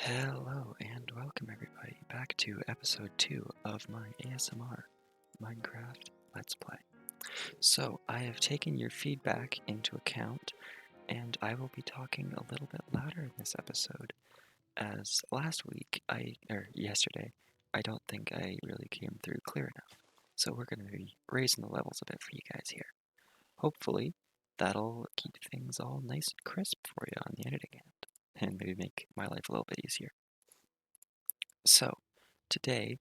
Hello and welcome everybody back to episode 2 of my ASMR Minecraft Let's Play. So I have taken your feedback into account and I will be talking a little bit louder in this episode as yesterday, I don't think I really came through clear enough. So we're going to be raising the levels a bit for you guys here. Hopefully that'll keep things all nice and crisp for you on the editing end and maybe make my life a little bit easier. So, today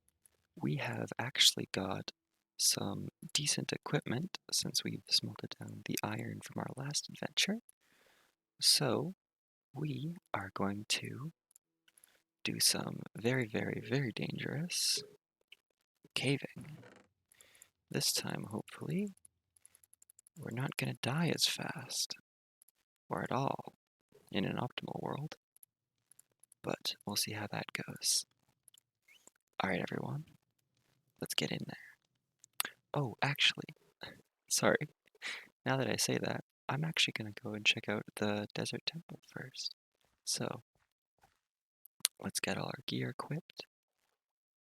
we have actually got some decent equipment since we've smelted down the iron from our last adventure. So, we are going to do some very dangerous caving. This time, hopefully, we're not going to die as fast, or at all, in an optimal world. But we'll see how that goes. Alright, everyone, let's get in there. Oh, actually, sorry. Now that I say that, I'm actually going to go and check out the desert temple first. So, let's get all our gear equipped.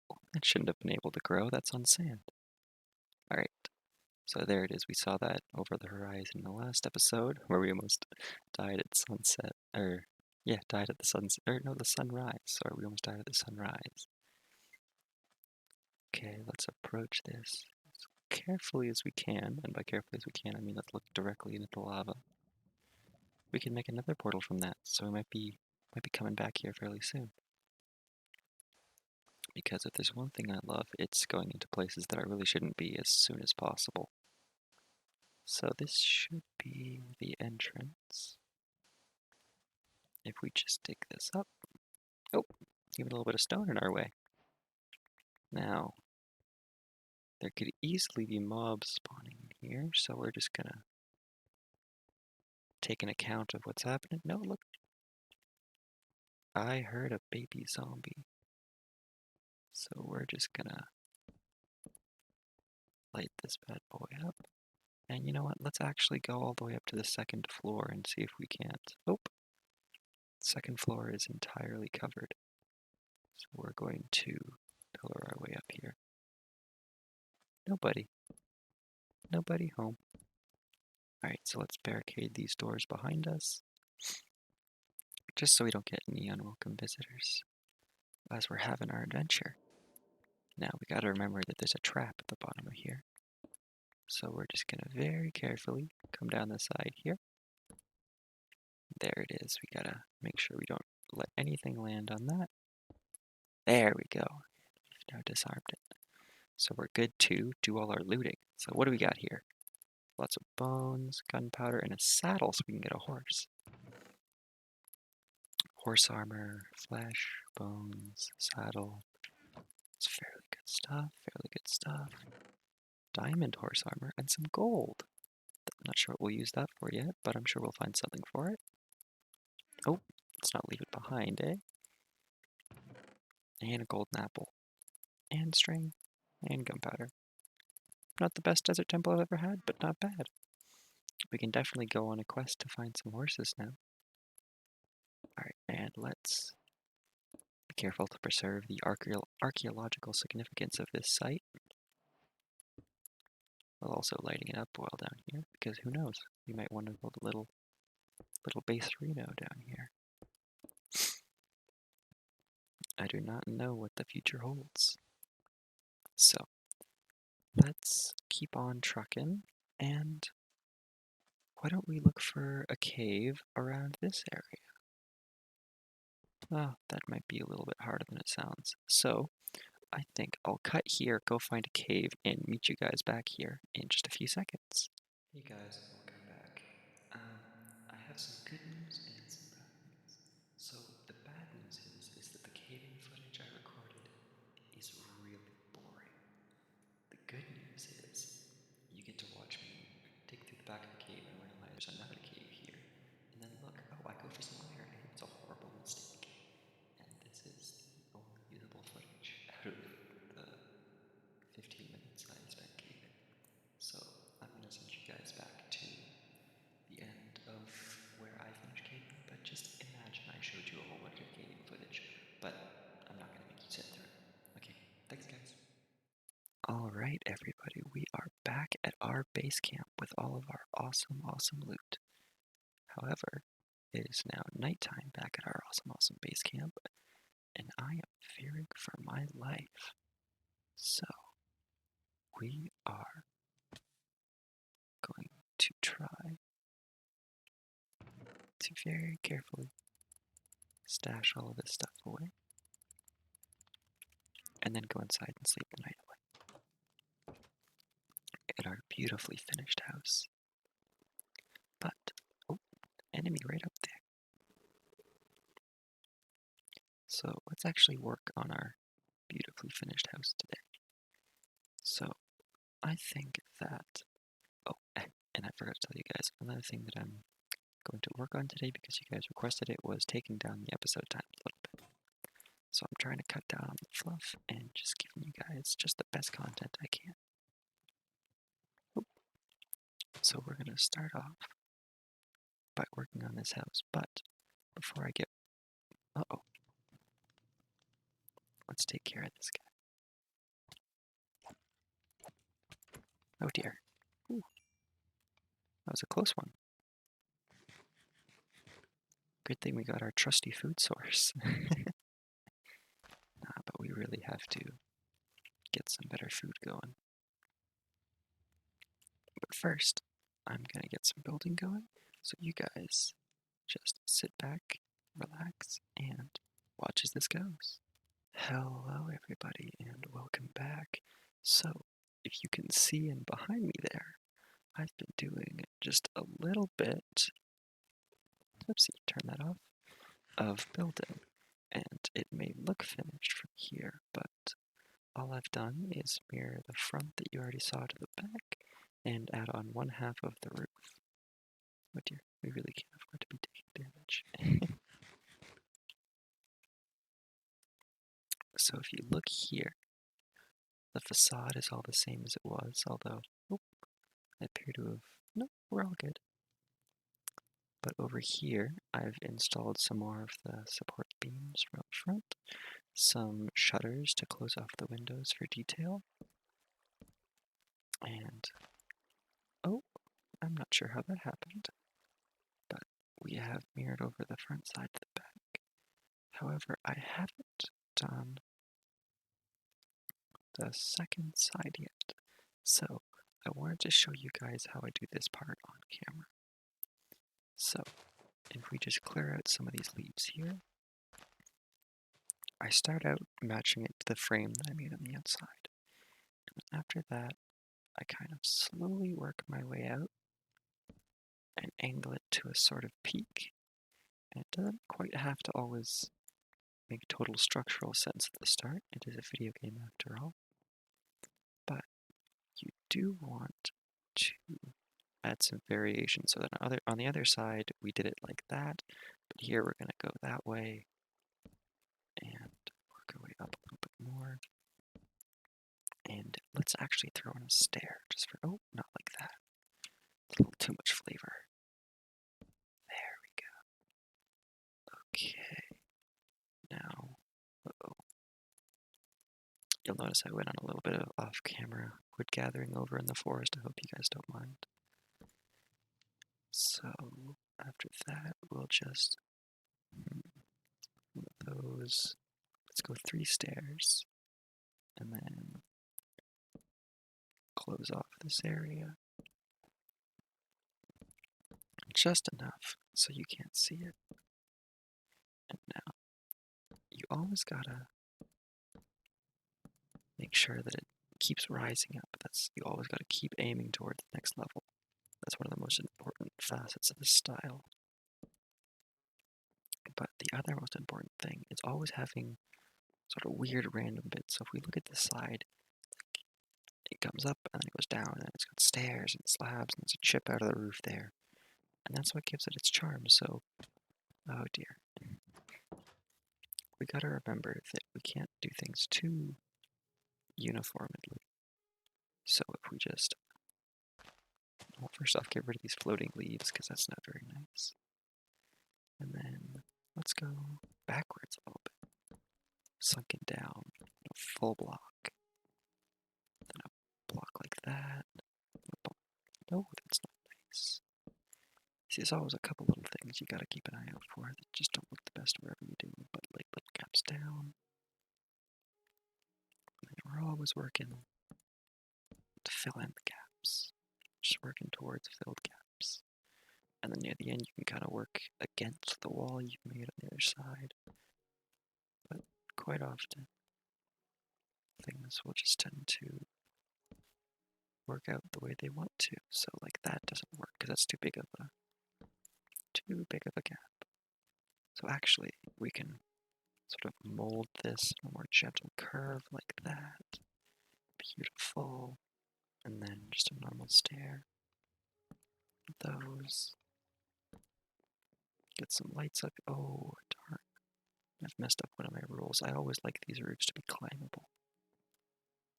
Oh, that shouldn't have been able to grow, that's on sand. Alright, so there it is. We saw that over the horizon in the last episode, where we almost died at sunset. Died at the sunset. The sunrise. Sorry, we almost died at the sunrise. Okay, let's approach this as carefully as we can, and by carefully as we can, I mean let's look directly into the lava. We can make another portal from that, so we might be coming back here fairly soon. Because if there's one thing I love, it's going into places that I really shouldn't be as soon as possible. So this should be the entrance. If we just dig this up. Oh, even a little bit of stone in our way. Now, there could easily be mobs spawning in here, so we're just gonna take an account of what's happening. No, look. I heard a baby zombie. So we're just gonna light this bad boy up. And you know what? Let's actually go all the way up to the second floor and see if we can't. Oh, second floor is entirely covered. So we're going to pillar our way up here. Nobody. Nobody home. Alright, so let's barricade these doors behind us. Just so we don't get any unwelcome visitors as we're having our adventure. Now we gotta remember that there's a trap at the bottom of here. So we're just gonna very carefully come down the side here. There it is. We gotta make sure we don't let anything land on that. There we go. We've now disarmed it. So we're good to do all our looting. So what do we got here? Lots of bones, gunpowder, and a saddle so we can get a horse. Horse armor, flesh, bones, saddle. It's fairly good stuff. Diamond horse armor and some gold. I'm not sure what we'll use that for yet, but I'm sure we'll find something for it. Oh, let's not leave it behind, eh? And a golden apple. And string. And gunpowder. Not the best desert temple I've ever had, but not bad. We can definitely go on a quest to find some horses now. Alright, and let's be careful to preserve the archaeological significance of this site. While also lighting it up while down here, because who knows? We might want to build a little base Reno down here. I do not know what the future holds. So, let's keep on trucking, and why don't we look for a cave around this area? Oh, that might be a little bit harder than it sounds. So, I think I'll cut here, go find a cave, and meet you guys back here in just a few seconds. Hey guys, welcome back. I have some good news and some bad news. So, the bad news is that the caving footage I recorded is really boring. The good news is you get to watch me dig through the back of the cave and realize there's another cave here. And then look, oh, I go for some iron and it's a horrible mistake. And this is the only usable footage out of the 15 minutes I spent caving. So I'm going to send you guys back to the end of where I finished caving Alright, everybody, we are back at our base camp with all of our awesome loot. However, it is now nighttime back at our awesome base camp, and I am fearing for my life. So, we are going to try to very carefully stash all of this stuff away, and then go inside and sleep the night away in our beautifully finished house. But, oh, enemy right up there. So let's actually work on our beautifully finished house today. So I think that, oh, and I forgot to tell you guys, another thing that I'm going to work on today because you guys requested it was taking down the episode times a little bit. So I'm trying to cut down on the fluff and just giving you guys just the best content I can. So we're going to start off by working on this house, but before I get, let's take care of this guy. Oh dear. Ooh, that was a close one. Good thing we got our trusty food source. But we really have to get some better food going. But first, I'm gonna get some building going, so you guys just sit back, relax, and watch as this goes. Hello everybody, and welcome back. So, if you can see in behind me there, I've been doing just a little bit, oopsie, turn that off, of building, and it may look finished from here, but all I've done is mirror the front that you already saw to the back, and add on one half of the roof. Oh dear, we really can't afford to be taking damage. So if you look here, the facade is all the same as it was, although, I appear to have, no, we're all good. But over here, I've installed some more of the support beams from up front, some shutters to close off the windows for detail, and, oh, I'm not sure how that happened, but we have mirrored over the front side to the back. However, I haven't done the second side yet, so I wanted to show you guys how I do this part on camera. So, if we just clear out some of these leaves here, I start out matching it to the frame that I made on the outside. And after that, I kind of slowly work my way out and angle it to a sort of peak. And it doesn't quite have to always make total structural sense at the start. It is a video game after all. But you do want to add some variation. So that on the other side, we did it like that, but here we're going to go that way and work our way up a little bit more. And let's actually throw in a stair just for, oh, not like that. It's a little too much flavor. There we go. Okay. Now, you'll notice I went on a little bit of off-camera wood gathering over in the forest. I hope you guys don't mind. So, after that, we'll just one of those. Let's go 3 stairs, and then close off this area. Just enough so you can't see it. And now, you always gotta make sure that it keeps rising up. You always gotta keep aiming towards the next level. That's one of the most important facets of this style. But the other most important thing is always having sort of weird random bits. So if we look at this side, it comes up and then it goes down, and it's got stairs and slabs, and there's a chip out of the roof there. And that's what gives it its charm. So, oh dear. We gotta remember that we can't do things too uniformly. So if we just, well, first off, get rid of these floating leaves, because that's not very nice. And then let's go backwards a little bit. Sunken down, a full block. Then up there's always a couple little things you gotta keep an eye out for that just don't look the best wherever you do, but like little gaps down. And we're always working to fill in the gaps. Just working towards filled gaps. And then near the end you can kind of work against the wall you've made on the other side. But quite often things will just tend to work out the way they want to. So like that doesn't work because that's too big of a gap. So actually we can sort of mold this in a more gentle curve like that. Beautiful. And then just a normal stair. Those. Get some lights up. Oh, darn. I've messed up one of my rules. I always like these roofs to be climbable.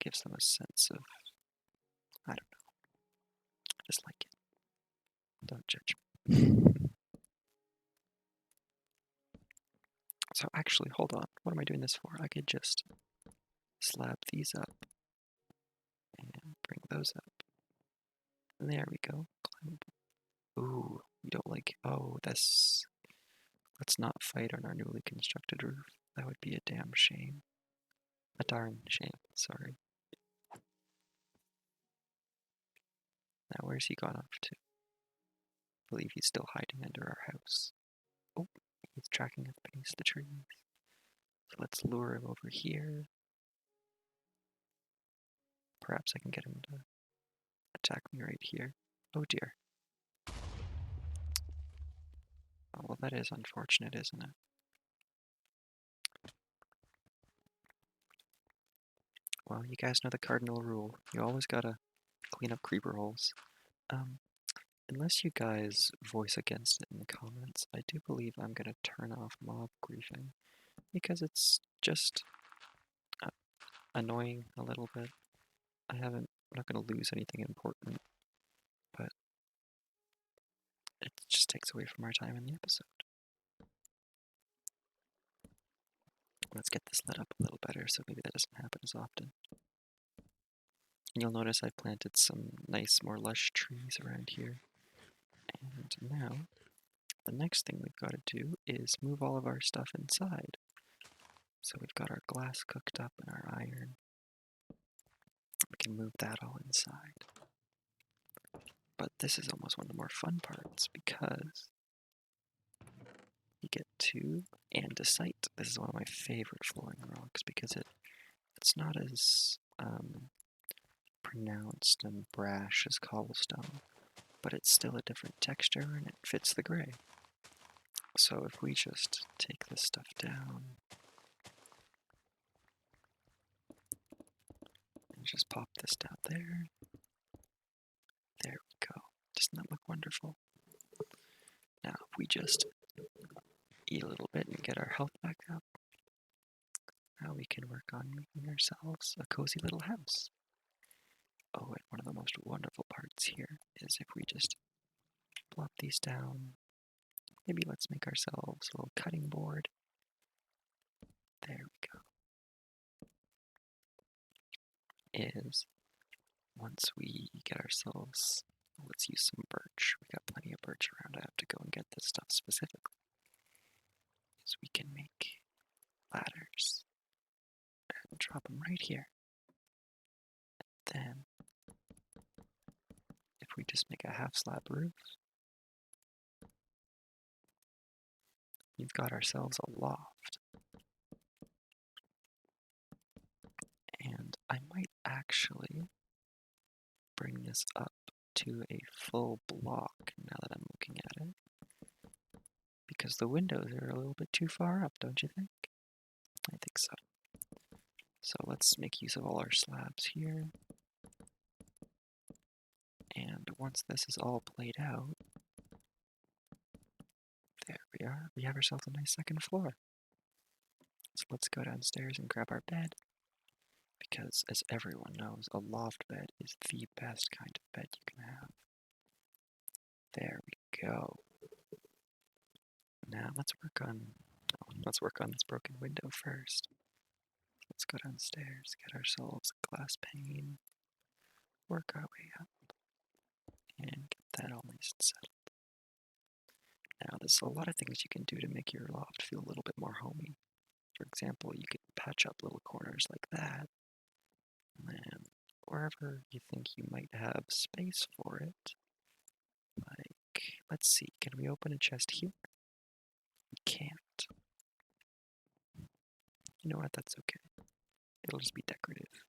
Gives them a sense of, I don't know. I just like it. Don't judge me. So actually, hold on. What am I doing this for? I could just slab these up and bring those up. And there we go. Climbable. Ooh, we don't like. Oh, that's. Let's not fight on our newly constructed roof. That would be a damn shame. A darn shame, sorry. Now, where's he gone off to? I believe he's still hiding under our house. Oh, he's tracking us beneath the trees. So let's lure him over here. Perhaps I can get him to attack me right here. Oh dear. Oh, well, that is unfortunate, isn't it? Well, you guys know the cardinal rule. You always gotta clean up creeper holes. Unless you guys voice against it in the comments, I do believe I'm gonna turn off mob griefing because it's just annoying a little bit. I'm not gonna lose anything important, but it just takes away from our time in the episode. Let's get this lit up a little better so maybe that doesn't happen as often. And you'll notice I've planted some nice, more lush trees around here. And now, the next thing we've got to do is move all of our stuff inside. So we've got our glass cooked up and our iron. We can move that all inside. But this is almost one of the more fun parts because you get to andesite. This is one of my favorite flooring rocks because it's not as pronounced and brash as cobblestone, but it's still a different texture and it fits the gray. So if we just take this stuff down and just pop this down there, there we go. Doesn't that look wonderful? Now if we just eat a little bit and get our health back up, now we can work on making ourselves a cozy little house. Oh, and one of the most wonderful parts here is if we just plop these down. Maybe let's make ourselves a little cutting board. There we go. Is once we get ourselves, let's use some birch. We got plenty of birch around. I have to go and get this stuff specifically. Is we can make ladders and drop them right here. Then, if we just make a half slab roof, we've got ourselves a loft. And I might actually bring this up to a full block now that I'm looking at it. Because the windows are a little bit too far up, don't you think? I think so. So let's make use of all our slabs here. And once this is all played out, there we are. We have ourselves a nice second floor. So let's go downstairs and grab our bed. Because as everyone knows, a loft bed is the best kind of bed you can have. There we go. Now let's work on this broken window first. Let's go downstairs, get ourselves a glass pane, work our way up, and get that all nice and settled. Now, there's a lot of things you can do to make your loft feel a little bit more homey. For example, you could patch up little corners like that, and wherever you think you might have space for it, like, let's see, can we open a chest here? We can't. You know what, that's okay. It'll just be decorative.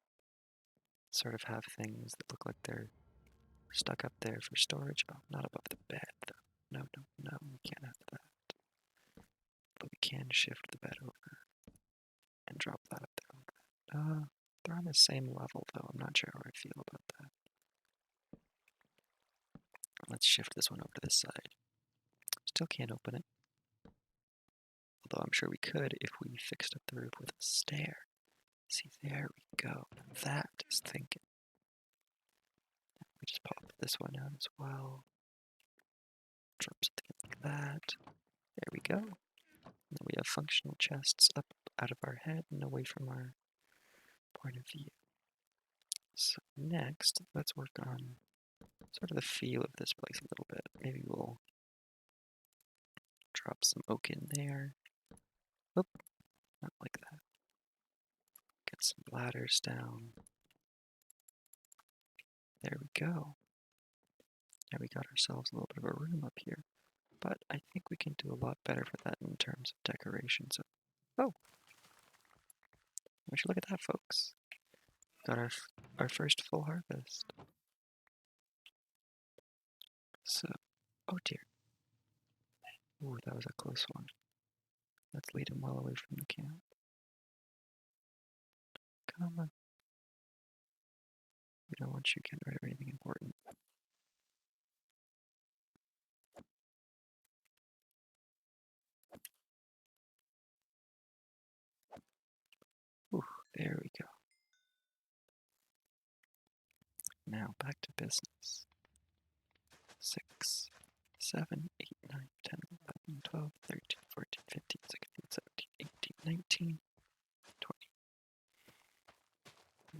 Sort of have things that look like they're stuck up there for storage. Oh, not above the bed, though. No, no, no, we can't have that. But we can shift the bed over and drop that up there. They're on the same level, though. I'm not sure how I feel about that. Let's shift this one over to this side. Still can't open it. Although I'm sure we could if we fixed up the roof with a stair. See, there we go. That is thinking. We just pop this one out as well. Drop something like that. There we go. And then we have functional chests up out of our head and away from our point of view. So next, let's work on sort of the feel of this place a little bit. Maybe we'll drop some oak in there. Oop, not like that. Get some ladders down. There we go. Now we got ourselves a little bit of a room up here. But I think we can do a lot better for that in terms of decoration. So, oh, would you look at that, folks? Got our first full harvest. So, oh dear. Ooh, that was a close one. Let's lead him well away from the camp. Come on. We don't want you getting rid of anything important. Ooh, there we go. Now back to business. 6, 7, 8, 9, 10, 11, 12, 13, 14, 15, 16, 17, 18, 19, 20.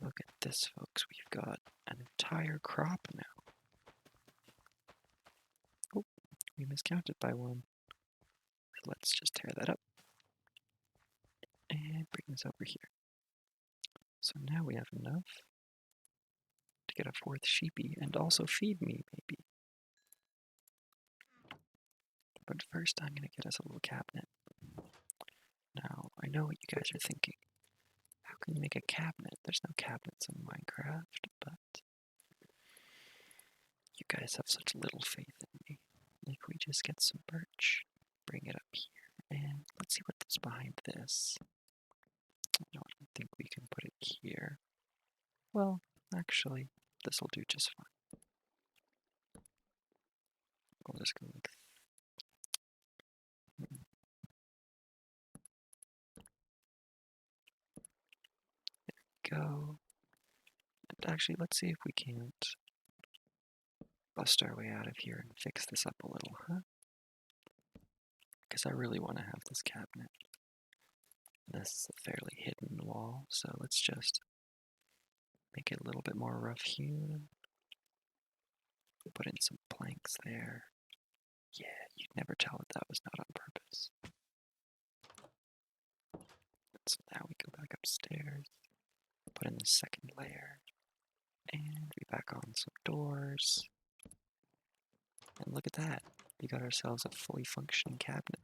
Look at this, folks. We've got an entire crop now. Oh, we miscounted by one. Let's just tear that up and bring this over here. So now we have enough to get a fourth sheepy and also feed me, maybe. But first, I'm going to get us a little cabinet. Now, I know what you guys are thinking. How can you make a cabinet? There's no cabinets in Minecraft, but you guys have such little faith in me. If we just get some birch, bring it up here, and let's see what's behind this. No, I don't think we can put it here. Well, actually, this will do just fine. We'll just go like go. And actually, let's see if we can't bust our way out of here and fix this up a little, huh? Because I really want to have this cabinet. This is a fairly hidden wall, so let's just make it a little bit more rough hewn. Put in some planks there. Yeah, you'd never tell that that was not on purpose. So now we go back upstairs, put in the second layer, and we back on some doors. And look at that, we got ourselves a fully functioning cabinet.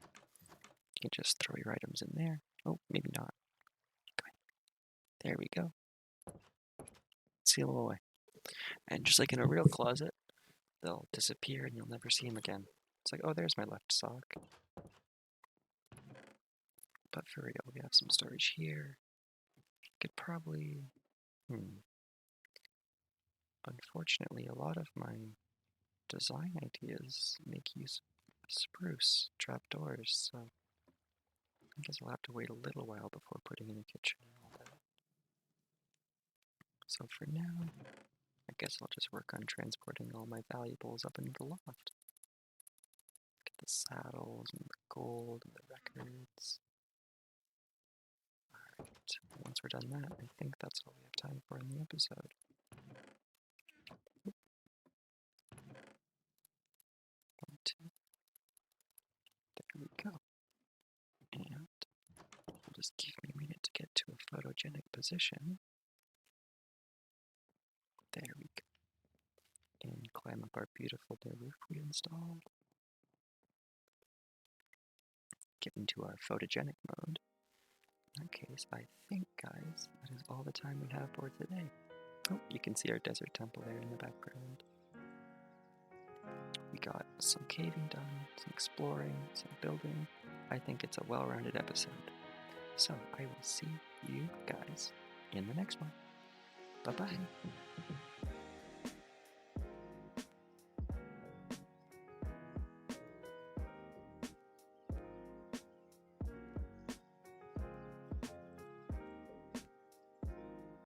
You can just throw your items in there. Oh, maybe not. Okay. There we go. Seal them away. And just like in a real closet, they'll disappear and you'll never see them again. It's like, oh, there's my left sock. But for real, we have some storage here. Could probably... Unfortunately, a lot of my design ideas make use of spruce trapdoors, so I guess I'll have to wait a little while before putting in a kitchen and all that. So for now, I guess I'll just work on transporting all my valuables up into the loft. Get the saddles and the gold and the records. Alright, once we're done that, I think that's all we have time for in the episode. just give me a minute to get to a photogenic position. There we go. And climb up our beautiful new roof we installed. Get into our photogenic mode. In that case, I think, guys, that is all the time we have for today. Oh, you can see our desert temple there in the background. We got some caving done, some exploring, some building. I think it's a well-rounded episode. So I will see you guys in the next one. Bye-bye.